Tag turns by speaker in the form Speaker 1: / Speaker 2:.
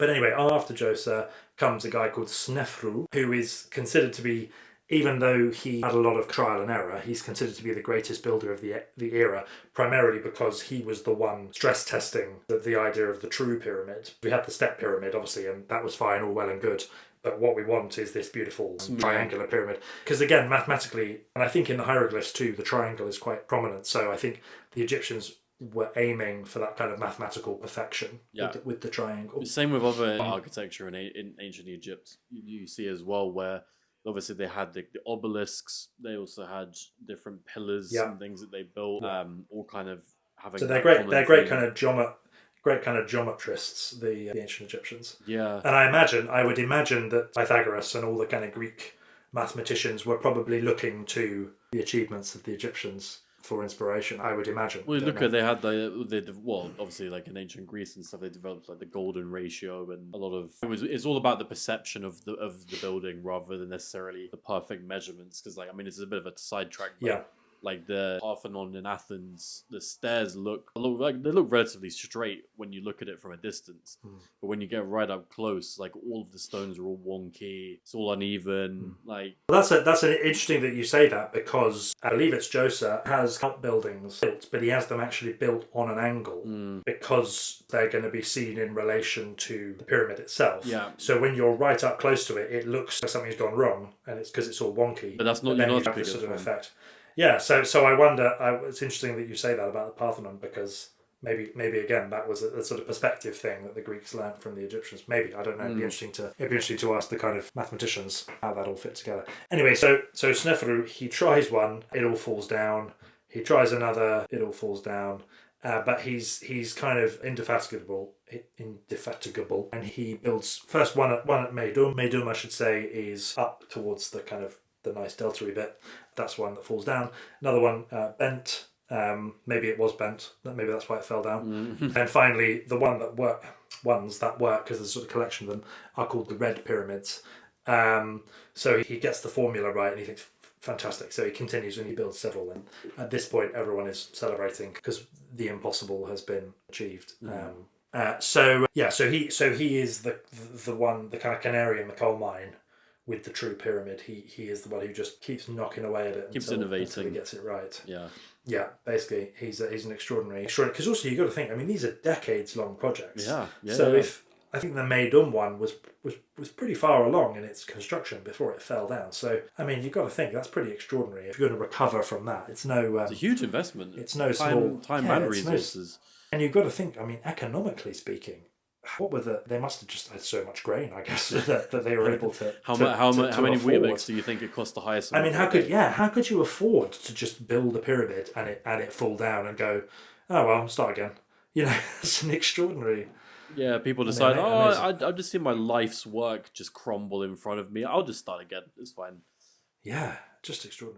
Speaker 1: But anyway, after Djoser comes a guy called Sneferu, who is considered to be, even though he had a lot of trial and error, he's considered to be the greatest builder of the era, primarily because he was the one stress testing the idea of the true pyramid. We had the step pyramid, obviously, and that was fine, all well and good. But what we want is this beautiful triangular pyramid. Because again, mathematically, and I think in the hieroglyphs too, the triangle is quite prominent. So I think the Egyptians were aiming for that kind of mathematical perfection with the triangle.
Speaker 2: Same with other architecture in ancient Egypt. You see as well where obviously they had the obelisks. They also had different pillars and things that they built. All kind of having.
Speaker 1: So they're great. They're great kind of geometrists, the ancient Egyptians.
Speaker 2: Yeah.
Speaker 1: And I would imagine that Pythagoras and all the kind of Greek mathematicians were probably looking to the achievements of the Egyptians for inspiration, I would imagine.
Speaker 2: Well, they had obviously like in ancient Greece and stuff, they developed like the golden ratio and a lot of it's all about the perception of the building rather than necessarily the perfect measurements. Because it's a bit of a sidetrack. But like the Parthenon in Athens, the stairs look relatively straight when you look at it from a distance, but when you get right up close, like all of the stones are all wonky, it's all uneven.
Speaker 1: That's an interesting that you say that, because I believe it's Djoser has outbuildings built, but he has them actually built on an angle because they're going to be seen in relation to the pyramid itself.
Speaker 2: Yeah.
Speaker 1: So when you're right up close to it, it looks like something's gone wrong, and it's because it's all wonky.
Speaker 2: But that's not
Speaker 1: the sort of effect. Yeah, so I wonder. It's interesting that you say that about the Parthenon, because maybe again that was a sort of perspective thing that the Greeks learned from the Egyptians. Maybe, I don't know. It'd be interesting to ask the kind of mathematicians how that all fit together. Anyway, so Sneferu, he tries one, it all falls down. He tries another, it all falls down. But he's kind of indefatigable, and he builds first one at Meidum. Meidum, I should say, is up towards the kind of the nice delta-y bit. That's one that falls down. Another one bent. Maybe it was bent. Maybe that's why it fell down. And finally, the ones that work, because there's a sort of collection of them, are called the red pyramids. So he gets the formula right, and he thinks, fantastic. So he continues and he builds several. And at this point, everyone is celebrating because the impossible has been achieved. So he is the one, the kind of canary in the coal mine with the true pyramid. He is the one who just keeps knocking away at it,
Speaker 2: keeps innovating
Speaker 1: until he gets it right.
Speaker 2: Yeah.
Speaker 1: Basically, he's an extraordinary. Because also you got to think. These are decades-long projects.
Speaker 2: Yeah.
Speaker 1: If I think the Meidum one was pretty far along in its construction before it fell down. So you've got to think that's pretty extraordinary. If you're going to recover from that, it's a
Speaker 2: huge investment.
Speaker 1: It's no small
Speaker 2: time and resources.
Speaker 1: And you've got to think. Economically speaking, what were they must have just had so much grain, I guess, that they were able to.
Speaker 2: How many Weetabix do you think it cost the highest?
Speaker 1: How could you afford to just build a pyramid and it fall down and go, oh well, start again? It's an extraordinary.
Speaker 2: Yeah, people decide, I've just seen my life's work just crumble in front of me. I'll just start again. It's fine.
Speaker 1: Yeah, just extraordinary.